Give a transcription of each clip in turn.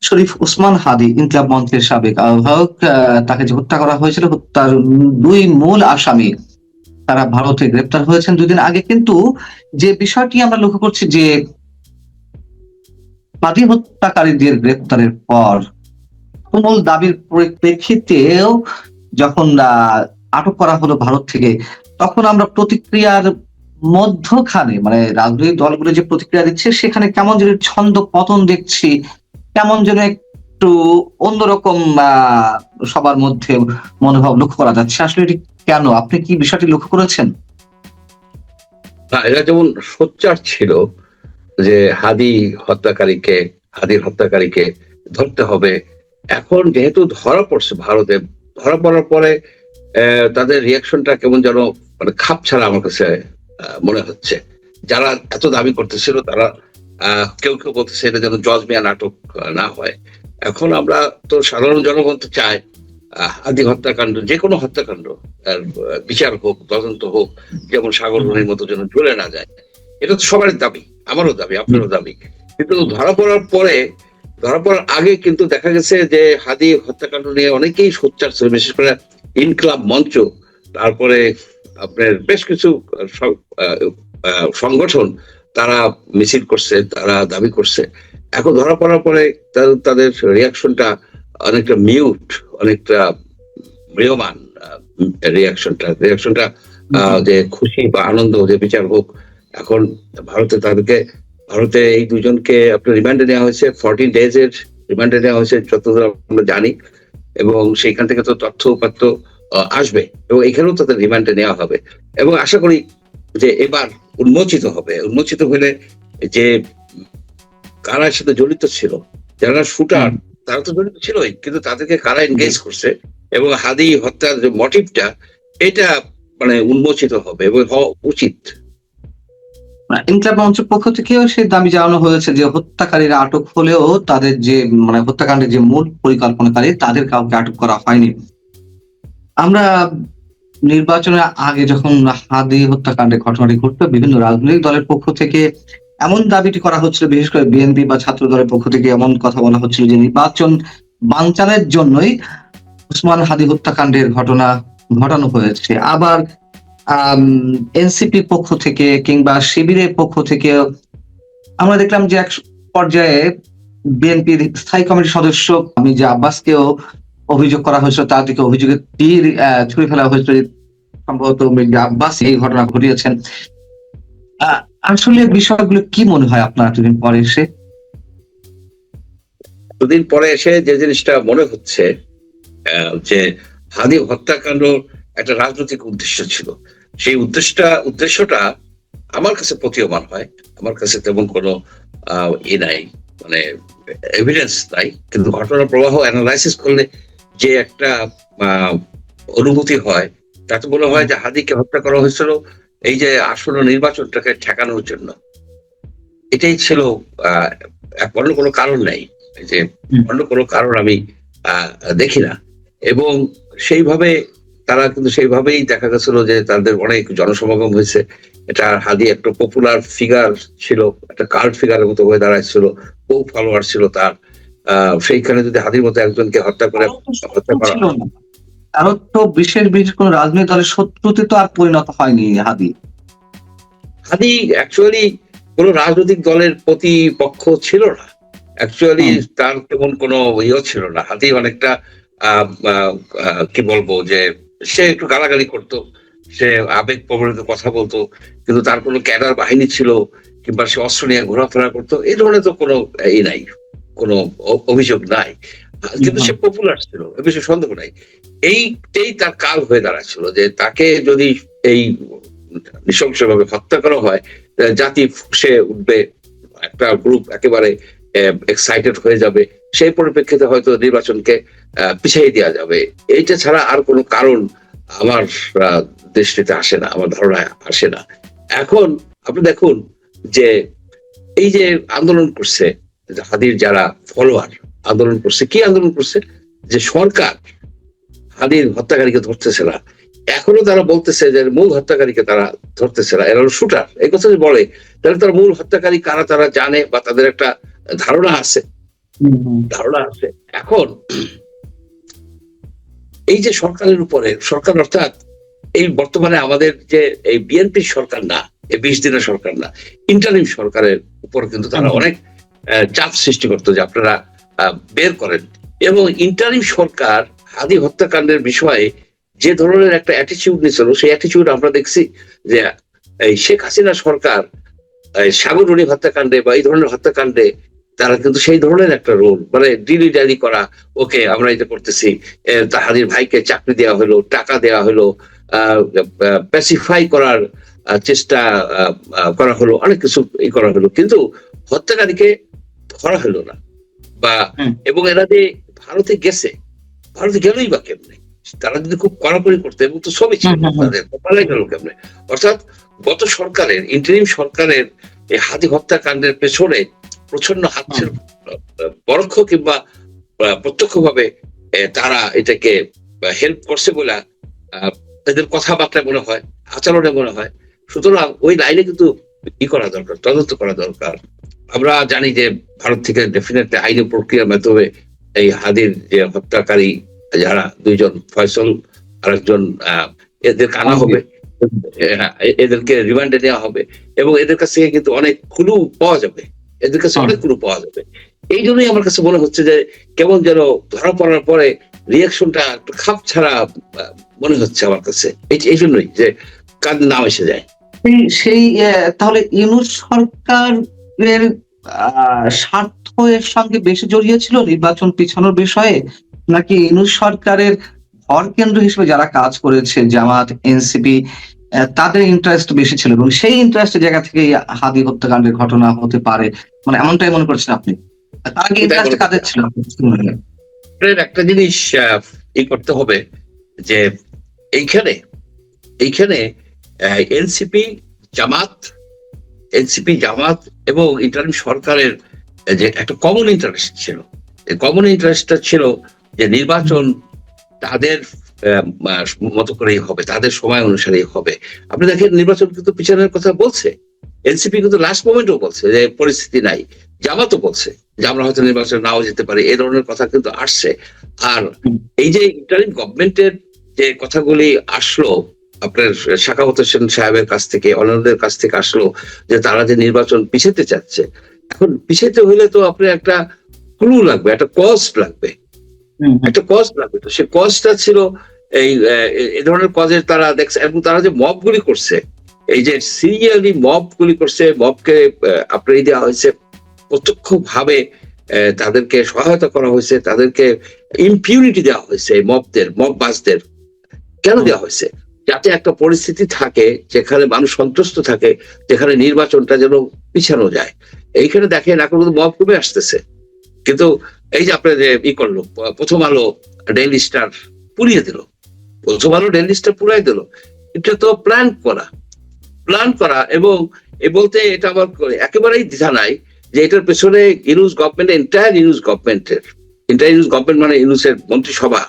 শরীফ ওসমান হাদী ইনকিলাব মঞ্চের সাবেক আহ্বায়ক, তাকে যে হত্যা করা হয়েছিল, হত্যার দুই মূল আসামি তারা ভারতে গ্রেপ্তার হয়েছেন ২ দিন আগে। কিন্তু যে বিষয়টি আমরা লক্ষ্য করছি যে হাদী হত্যাকারীদের গ্রেপ্তারের পর তুমুল দাবির পরিপ্রেক্ষিতেও যখন আটক করা হলো ভারত থেকে, তখন আমরা প্রতিক্রিয়ার মধ্যখানে মানে রাজনৈতিক দলগুলো যে প্রতিক্রিয়া দিচ্ছে সেখানে কেমন যেন ছন্দ পতন দেখছি, কেমন যেন একটু অন্যরকম সবার মধ্যে মনোভাব লক্ষ্য করা যাচ্ছে। আসলে এটি কেন? আপনি কি বিষয়টি লক্ষ্য করেছেন? না, এটা যেমন সোচ্চার ছিল যে হাদির হত্যাকারীকে ধরতে হবে। এখন যেহেতু ধরা পড়ছে ভারতে, ধরা পড়ার পরে তাদের রিয়াকশনটা কেমন যেন মানে খাপ ছাড়া আমার কাছে মনে হচ্ছে। যারা এত দাবি করতেছিল তারা কেউ কেউ বলতেছে এটা যেন জজ মিয়া নাটক না হয়। এখন আমরা তো সাধারণ জনগণ তো চায় হাদি হত্যাকাণ্ড, যে কোনো হত্যাকাণ্ড বিচার হোক, তদন্ত হোক, যেমন সাগর রনির মতো যেন ঝুলে না যায়। এটা তো সবারই দাবি, আমারও দাবি, আপনারও দাবি। কিন্তু ধরা পড়ার আগে কিন্তু দেখা গেছে যে হাদি হত্যাকাণ্ড নিয়ে অনেকেই সোচ্চার ছিল, বিশেষ করে ইনকিলাব মঞ্চ, তারপরে আপনার বেশ কিছু সংগঠন তারা মিছিল করছে, তারা দাবি করছে। এখন ধরা পড়ার পরে তাদের রিয়াকশনটা অনেকটা মিউট, অনেকটা ম্রিয়মান। রিয়াকশনটা যে খুশি বা আনন্দ যে বিচার হোক। এখন ভারতে এই দুজনকে আপনার রিমান্ডে নেওয়া হয়েছে, 14 days এর রিমান্ডে নেওয়া হয়েছে যতদূর আমরা জানি, এবং সেইখান থেকে তো তথ্য উপাত্ত আসবে এবং এখানেও তাদের রিমান্ডে নেওয়া হবে এবং আশা করি যে এবার উন্মোচিত হলে যে কারা সাথে জড়িত ছিল, যারা শুটার তারা তো জড়িত ছিলই, কিন্তু তাদেরকে কারা এনগেজ করছে এবং হাদি হত্যার যে মোটিভটা এটা মানে উন্মোচিত হবে এবং হওয়া উচিত। ইনকিলাব মঞ্চের পক্ষ থেকেও সেই দাবি জানানো হয়েছে যে হত্যাকারীরা আটক হলেও তাদের যে মানে হত্যাকাণ্ডের যে মূল পরিকল্পনাকারী তাদের কাউকে আটক করা হয়নি। আমরা নির্বাচনের আগে যখন হাদি হত্যাকাণ্ডের ঘটনাটি ঘটলো, বিভিন্ন রাজনৈতিক দলের পক্ষ থেকে এমন দাবিটি করা হচ্ছিল, বিশেষ করে বিএনপি বা ছাত্র দলের পক্ষ থেকে এমন কথা বলা হচ্ছিল যে নির্বাচন বানচালের জন্যই ওসমান হাদি হত্যাকাণ্ডের ঘটনা ঘটানো হয়েছে। আবার এনসিপির পক্ষ থেকে কিংবা শিবিরের পক্ষ থেকে আমরা দেখলাম যে এক পর্যায়ে বিএনপির স্থায়ী কমিটির সদস্য মির্জা আব্বাসকেও অভিযোগ করা হয়েছিল, তার দিকে অভিযোগের তীর ছুড়ে ফেলা হয়েছিল। সম্ভবত মির্জা আব্বাস এই ঘটনা ঘটিয়েছেন। আসলে বিষয়গুলো কি মনে হয় আপনার এতদিন পরে এসে? দুদিন পরে এসে যে জিনিসটা মনে হচ্ছে যে হাদি হত্যাকাণ্ড একটা রাজনৈতিক উদ্দেশ্য ছিল। সেই উদ্দেশ্যটা আমার কাছে প্রতীয়মান হয়। আমার কাছে তেমন কোনো নাই, মানে এভিডেন্স নাই, কিন্তু ঘটনার প্রবাহ অ্যানালাইসিস করলে যে একটা অনুভূতি হয়, তাতে মনে হয় যে হাদিকে হত্যা করা হয়েছিল এই যে আসন্ন নির্বাচনটাকে ঠেকানোর জন্য। এটাই ছিল, অন্য কোনো কারণ নাই, যে অন্য কোনো কারণ আমি দেখি না। এবং সেইভাবে তারা কিন্তু সেইভাবেই দেখা গেছিল যে তাদের অনেক জনসমাগম হয়েছে। এটা হাদি একটা পপুলার ফিগার ছিল, একটা কাল্ট ফিগারের মতো হয়ে দাঁড়াচ্ছিল, বহু ফলোয়ার ছিল তার। সেইখানে যদি হাদির মতো একজনকে হত্যা করা আরো তো বিশেষ কোন রাজনৈতিক দলের শত্রুতে তো আর পরিণত হয়নি হাদি। অ্যাকচুয়ালি কোন রাজনৈতিক দলের প্রতিপক্ষ ছিল না। অ্যাকচুয়ালি তার তেমন কোনো ইয়ে ছিল না। হাদি অনেকটা কি বলবো, যে সে একটু গালাগালি করতো, সে আবেগ প্রবণিত কথা বলতো, কিন্তু তার কোনো ক্যাডার বাহিনী ছিল কিংবা সে অস্ত্র নিয়ে ঘোরাফেরা করতো, এই ধরনের তো কোনো নাই, কোনো অভিযোগ নাই। কিন্তু সে পপুলার ছিল, এ বিষয়ে সন্দেহ নাই। এইটাই তার কাল হয়ে দাঁড়াচ্ছিল যে তাকে যদি এই নৃশংসভাবে হত্যা করা হয়, জাতি ফুঁসে উঠবে, একটা গ্রুপ একেবারে এক্সাইটেড হয়ে যাবে, সেই পরিপ্রেক্ষিতে হয়তো নির্বাচনকে পিছিয়ে দেওয়া যাবে। এইটা ছাড়া আর কোনো কারণ আমার দৃষ্টিতে আসে না, আমার ধারণায় আসে না। এখন আপনি দেখুন যে এই যে আন্দোলন করছে হাদির যারা ফলোয়ার, আন্দোলন করছে, কি আন্দোলন করছে, যে সরকার হাদির হত্যাকারীকে ধরতেছে না। এখনো তারা বলতেছে যে মূল হত্যাকারীকে তারা ধরতেছে না, এরা শুটার। এই কথা যদি বলে তাহলে তারা মূল হত্যাকারী কারা তারা জানে বা তাদের একটা ধারণা আছে। ধারণা আছে। এখন এই যে সরকারের উপরে, সরকার অর্থাৎ এই বর্তমানে আমাদের যে এই বিএনপি সরকার না, এই 20 দিনের সরকার না, ইন্টারিম সরকারের উপর কিন্তু তারা অনেক চাপ সৃষ্টি করতো যে আপনারা বের করেন। এবং ইন্টারিম সরকার হাদি হত্যাকাণ্ডের বিষয়ে যে ধরনের একটা অ্যাটিচিউড নিয়েছিল, সেই অ্যাটিচিউড আমরা দেখছি যে এই শেখ হাসিনা সরকার সাগররুনি হত্যাকাণ্ডে বা এই ধরনের হত্যাকাণ্ডে তারা কিন্তু সেই ধরনের একটা রোল, মানে ডিলি ডালি করা, ওকে আমরা এটা করতেছি, হাদির ভাইকে চাকরি দেওয়া হলো, টাকা দেওয়া হলো, প্যাসিফাই করার চেষ্টা করা হলো, অনেক কিছু করা হলো, কিন্তু হত্যাকারীকে ধরা হলো না। বা এবং এরা যে ভারতে গেছে, ভারতে গেলই বা কেমনে? তারা যদি খুব কড়াকড়ি করতো এবং তো সবই ছিল তাদের, পালাই গেল কেমনে? অর্থাৎ গত সরকারের, ইন্টারিম সরকারের এই হাদি হত্যাকাণ্ডের পেছনে প্রচন্ড হাত ছিল, পরোক্ষ কিংবা প্রত্যক্ষভাবে তারা এটাকে হেল্প করছে বলে এদের কথাবার্তায় মনে হয়, আচরণে মনে হয়। সুতরাং ওই লাইনে কিন্তু ই করা দরকার, তদন্ত করা দরকার। আমরা জানি যে ভারত থেকে ডেফিনেটলি আইনি প্রক্রিয়ার মাধ্যমে এই হাদির যে হত্যাকারী যারা দুইজন, ফয়সল আর একজন, এদেরকে আনা হবে, এদেরকে রিমান্ডে নেওয়া হবে এবং এদের কাছ থেকে কিন্তু অনেক ক্লু পাওয়া যাবে, এদের কাছে অনেক ক্লু পাওয়া যাবে। এই জন্যই আমার কাছে মনে হচ্ছে যে কেমন যেন ধরা পড়ার পরে রিয়াকশনটা একটু খাপ ছাড়া মনে হচ্ছে আমার কাছে। এই জন্যই যে কার নাম এসে যায়। সেই তাহলে ইউনূস সরকারের স্বার্থ এর সঙ্গে বেশি জড়িয়ে ছিল নির্বাচন পিছানোর বিষয়ে, নাকি ইউনূস সরকারের ভর কেন্দ্র হিসেবে যারা কাজ করেছে জামাত, এনসিপি, তাদের ইন্টারেস্ট বেশি ছিল এবং সেই ইন্টারেস্টের জায়গা থেকে হাদি হত্যাকাণ্ডের ঘটনা হতে পারে, মানে এমনটাই মনে করছেন আপনি? তার আগে ইন্টারেস্ট কাদের ছিল? একটা জিনিস করতে হবে যে এইখানে এনসিপি, জামাত এবং ইন্টারিম সরকারের যে একটা কমন ইন্টারেস্ট ছিল, এই কমন ইন্টারেস্টটা ছিল যে নির্বাচন তাদের মতো করেই হবে, তাদের সময় অনুসারেই হবে। আপনি দেখেন নির্বাচন কিন্তু পিছনের কথা বলছে, এনসিপি কিন্তু লাস্ট মোমেন্টও বলছে যে পরিস্থিতি নাই, জামাতও বলছে যে আমরা হয়তো নির্বাচন নাও যেতে পারি, এই ধরনের কথা কিন্তু আসছে। আর এই যে ইন্টারিম গভর্নমেন্টের যে কথাগুলি আসলো আপনার সাখাওয়াত হোসেন সাহেবের কাছ থেকে, অন্যদের কাছ থেকে আসলো যে তারা যে নির্বাচন পিছাতে চাচ্ছে, এখন পিছাতে হইলে তো আপনার একটা ক্লু লাগবে, একটা কস্ট লাগবে, তো সে কজটা ছিল এই ধরনের কজের তারা দেখছে। এবং তারা যে মব গুলি করছে, এই যে সিরিয়ালি মব গুলি করছে, মবকে আপনার দেওয়া হয়েছে, প্রত্যক্ষ ভাবে তাদেরকে সহায়তা করা হয়েছে, তাদেরকে ইম্পিউনিটি দেওয়া হয়েছে, মব বাসদের। কেন দেওয়া হয়েছে? যাতে একটা পরিস্থিতি থাকে যেখানে মানুষ সন্তুষ্ট থাকে, যেখানে নির্বাচনটা যেন পিছানো যায়। এইখানে দেখেন এখন কিন্তু মব কমে আসতেছে, কিন্তু এই যে আপনার যে করলো প্রথম আলো ডেইলি স্টার পুড়িয়ে দিল, পুড়াই দিল, এটা তো প্ল্যান করা। এবং বলতে এটা আমার একেবারেই দ্বিধা নাই যে এটার পেছনে ইউনূস গভর্নমেন্ট মানে ইউনূসের মন্ত্রিসভা,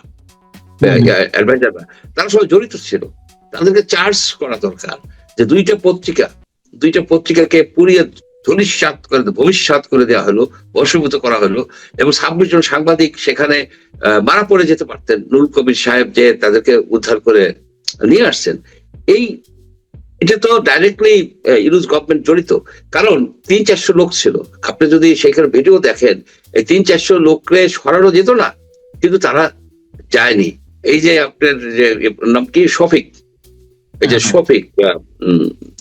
অ্যাডভাইজাররা, তারা সবাই জড়িত ছিল। তাদেরকে চার্জ করা দরকার যে দুইটা পত্রিকাকে পুড়িয়ে ভবিষ্যৎ করে দেওয়া হলো, বশীভূত করা হলো এবং 26 জন সাংবাদিক সেখানে মারা পড়ে যেতে পারতেন। নুরুল কবির সাহেব যে তাদেরকে উদ্ধার করে নিয়ে আসছেন, এটা তো ডাইরেক্টলি ইউনূস গভর্নমেন্ট জড়িত, কারণ 300-400 লোক ছিল। আপনি যদি সেখানে ভিডিও দেখেন, এই 300-400 লোককে সরানো যেত না, কিন্তু তারা যায়নি। এই যে আপনার যে নাম কি, শফিক, এই যে শফিক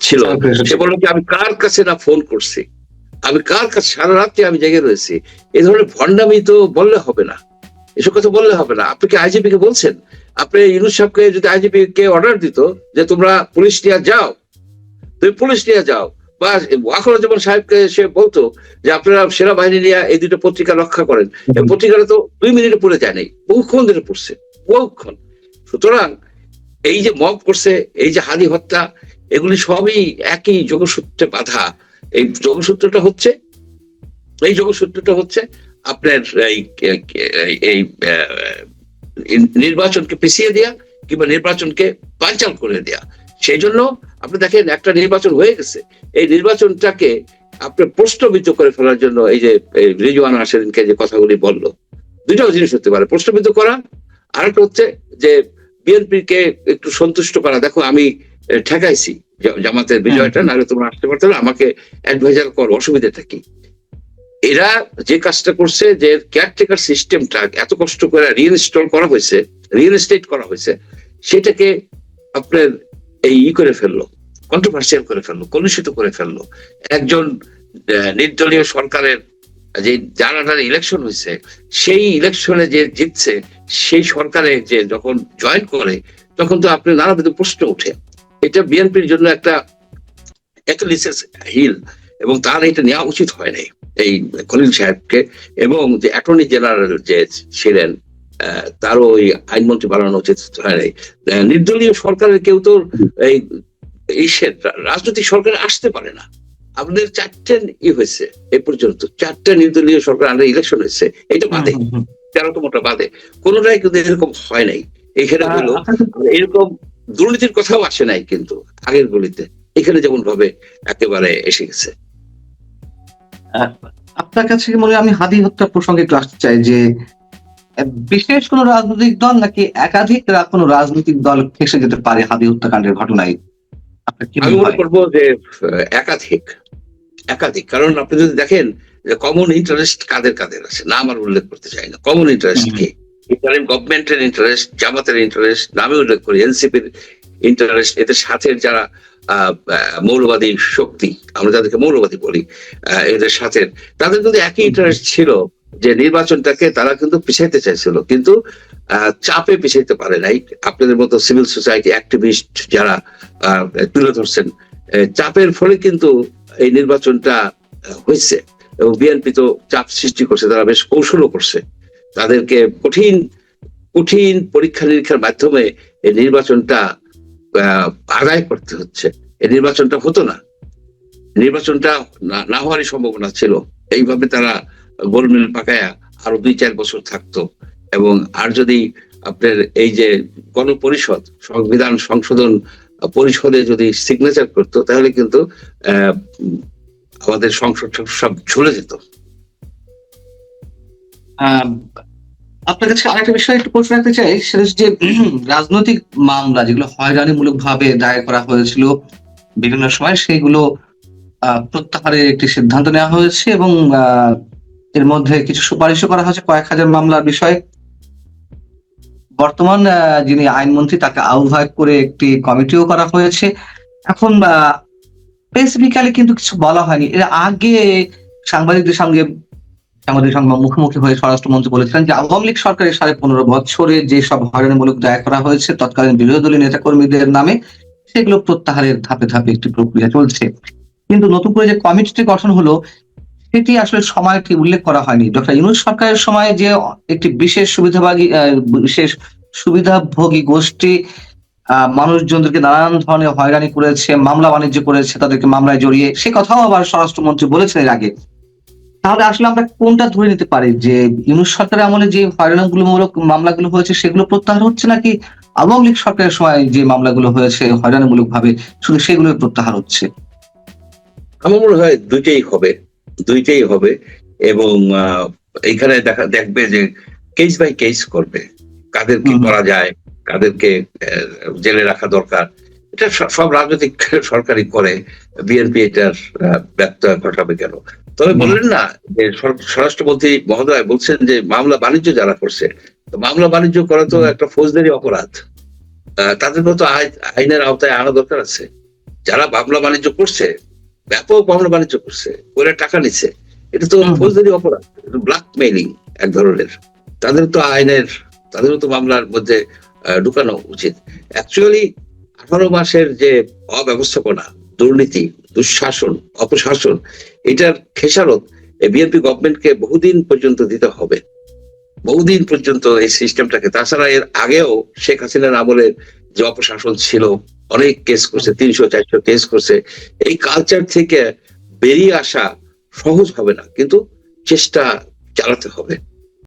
ছিল, সে বলল যে আমি কার কাছে না ফোন করছি, সারা রাত্রে আমি জেগে রয়েছি। এই ধরনের ভণ্ডামি তো বললে হবে না, এসব কথা বললে হবে না। আপনি কি আইজিপি কে বলছেন? আপনি ইউনূস সাহেবকে যদি আইজিপি কে অর্ডার দিত যে তোমরা পুলিশ নিয়ে যাও, বা ওয়াকরুজ্জামান সাহেবকে সে বলতো যে আপনারা সেনাবাহিনী নিয়ে এই দুটো পত্রিকা রক্ষা করেন, এই পত্রিকাটা তো 2 মিনিটে পড়ে যায় নাই, বহুক্ষণ ধরে পড়ছে, বহুক্ষণ। সুতরাং এই যে মব করছে, এই যে হাদি হত্যা, এগুলি সবই একই যোগসূত্রে বাঁধা। এই যোগসূত্রটা হচ্ছে আপনার এই নির্বাচনকে পিছিয়ে দেয়া কিংবা নির্বাচনকে বানচাল করে দেয়া। সেই জন্য আপনি দেখেন একটা নির্বাচন হয়ে গেছে, এই নির্বাচনটাকে আপনার প্রশ্নবিদ্ধ করে ফেলার জন্য এই যে রিজওয়ানা সেদিনকে যে কথাগুলি বললো, দুইটাও জিনিস হতে পারে, প্রশ্নবিদ্ধ করা, আর একটা হচ্ছে যে বিএনপি কে একটু সন্তুষ্ট করা, দেখো আমি ঠেকাইছি জামাতের বিজয়টা, নাহলে তোমরা আসতে পারতো না, আমাকে অ্যাডভাইজার করো, অসুবিধাটা কি। এরা যে কাজটা করছে, যে কেয়ারটেকার সিস্টেমটা এত কষ্ট করে রিইনস্টল করা হয়েছে, রিইনস্টেট করা হয়েছে, সেটাকে আপনার এই করে ফেললো, কন্ট্রোভার্সিয়াল করে ফেললো, কলুষিত করে ফেললো। একজন নির্দলীয় সরকারের যে যারা ইলেকশন হয়েছে, সেই ইলেকশনে যে জিতছে, সেই সরকারে যে যখন জয়েন করে, তখন তো আপনার নানাবিধ প্রশ্ন উঠে। এটা বিএনপির জন্য একটা হিল, এবং তার এটা নেওয়া উচিত হয় নাই এই খলিল সাহেবকে, এবং যে অ্যাটর্নি জেনারেল যে ছিলেন তারও ওই আইনমন্ত্রী বানানো উচিত হয় নাই। নির্দলীয় সরকারের কেউ তো এই রাজনৈতিক সরকারে আসতে পারে না। আপনাদের 4টে হয়েছে এ পর্যন্ত, 4টে নির্দলীয় সরকার আন্ডার ইলেকশন হয়েছে, এটা বাদে 13তমটা বাদে, কোনোটাই কিন্তু এরকম হয় নাই। এখানে হলো এরকম দুর্নীতির কথাও আসে নাই কিন্তু আগের গুলিতে, এখানে যেমন ভাবে একেবারে এসে গেছে। আপনার কাছে মনে হয়, আমি হাদি হত্যা প্রসঙ্গে একটু আসতে চাই, যে বিশেষ কোন রাজনৈতিক দল নাকি একাধিক কোন রাজনৈতিক দল ফেসে যেতে পারে হাদি হত্যাকাণ্ডের ঘটনায়? আমি মনে করবো যে একাধিক, কারণ আপনি যদি দেখেন যে কমন ইন্টারেস্ট কাদের কাদের আছে, নাম আর উল্লেখ করতে চাই না, কমন ইন্টারেস্ট কি, গভর্নমেন্টের ইন্টারেস্ট, জামাতের ইন্টারেস্ট, নামে উল্লেখ করি এনসিপির ইন্টারেস্ট, এদের সাথে যারা মৌলবাদী শক্তি, আমরা যাদেরকে মৌলবাদী বলি, এদের সাথে তাদের কিন্তু একই ইন্টারেস্ট ছিল, যে নির্বাচনটাকে তারা কিন্তু পিছাইতে চাইছিল, কিন্তু চাপে পিছাইতে পারে নাই। আপনাদের মতো সিভিল সোসাইটি অ্যাক্টিভিস্ট যারা তুলে ধরছেন, চাপের ফলে কিন্তু এই নির্বাচনটা হয়েছে। এবং বিএনপি তো চাপ সৃষ্টি করছে, তারা বেশ কৌশলও করছে, তাদেরকে কঠিন কঠিন পরীক্ষা নিরীক্ষার মাধ্যমে এই নির্বাচনটা আদায় করতে হচ্ছে। এই নির্বাচনটা হতো না, নির্বাচনটা না হওয়ারই সম্ভাবনা ছিল। এইভাবে তারা গোলমেল পাকায়া আরো 2-4 বছর থাকতো। এবং আর যদি আপনার এই যে গণপরিষদ, সংবিধান সংশোধন পরিষদে যদি সিগনেচার করতো, তাহলে কিন্তু আমাদের সংসদ সব ঝুলে যেত। আপনার কাছে আরেকটা বিষয় একটু প্রশ্ন রাখতে চাই, সেটা হচ্ছে যে রাজনৈতিক মামলা যেগুলো হয়রানিমূলক ভাবে দায়ের করা হয়েছিল বিভিন্ন সময়, সেগুলো প্রত্যাহারের একটি সিদ্ধান্ত নেওয়া হয়েছে, এবং এর মধ্যে কিছু সুপারিশও করা হয়েছে কয়েক হাজার মামলার বিষয়ে। বর্তমান যিনি আইনমন্ত্রী, তাকে আহ্বায়ক করে একটি কমিটিও করা হয়েছে। এখন স্পেসিফিক্যালি কিন্তু কিছু বলা হয়নি। এর আগে সাংবাদিকদের সঙ্গে মুখোমুখি হয়ে স্বরাষ্ট্রমন্ত্রী বলেছিলেন যে আওয়ামী লীগ সরকারের 15.5 বছরে যেসব হয়রানিমূলক দায়ের করা হয়েছে তৎকালীন বিরোধী দলীয় নেতাকর্মীদের নামে, সেগুলো প্রত্যাহারের ধাপে ধাপে একটি প্রক্রিয়া চলছে। কিন্তু নতুন করে যে কমিটিটি গঠন হলো, সেটি আসলে সময়টি উল্লেখ করা হয়নি। ডক্টর ইউনূস সরকারের সময় যে একটি বিশেষ সুবিধাভোগী গোষ্ঠী মানুষজনদেরকে নানান ধরনের হয়রানি করেছে, মামলা বাণিজ্য করেছে, তাদেরকে মামলায় জড়িয়ে, সে কথাও আবার স্বরাষ্ট্রমন্ত্রী বলেছেন এর আগে। তাহলে আসলে আমরা কোনটা ধরে নিতে পারি, যে ইউনূস সরকারের আমলে যে হয়রানিমূলক মামলাগুলো হয়েছে সেগুলো প্রত্যাহার হচ্ছে, নাকি আওয়ামী লীগ সরকারের সময় যে মামলাগুলো হয়েছে হয়রানিমূলক ভাবে শুধু সেগুলো প্রত্যাহার হচ্ছে? আমার মনে হয় দুইটাই হবে। এবং এইখানে দেখবে যে কেস বাই কেস করবে, কাদেরকে করা যায়, কাদেরকে জেলে রাখা দরকার। এটা সব রাজনৈতিক সরকারই করে, বিএনপি এটার ব্যত্যয় ঘটাবে কেন? তবে বললেন না যে স্বরাষ্ট্রমন্ত্রী মহোদয় বলছেন যে মামলা বাণিজ্য যারা করছে, মামলা বাণিজ্য করা তো একটা ফৌজদারি অপরাধ, তাদেরকে তো আইনের আওতায় আনা দরকার আছে। যারা মামলা বাণিজ্য করছে, ব্যাপক মামলা বাণিজ্য করছে, ওরা টাকা নিচ্ছে, এটা তো ফৌজদারি অপরাধ, ব্ল্যাকমেইলিং এক ধরনের। তাদেরও তো মামলার মধ্যে ঢুকানো উচিত। অ্যাকচুয়ালি 18 মাসের যে অব্যবস্থাপনা, দুর্নীতি, দুঃশাসন, অপশাসন, এটার খেসারত বিএনপি গভর্নমেন্টকে বহুদিন পর্যন্ত দিতে হবে, বহুদিন পর্যন্ত এই সিস্টেমটাকে। তাছাড়া এর আগেও শেখ হাসিনার আমলের যে অপশাসন ছিল, অনেক কেস করছে, 300-400 কেস করছে। এই কালচার থেকে বেরিয়ে আসা সহজ হবে না, কিন্তু চেষ্টা চালাতে হবে।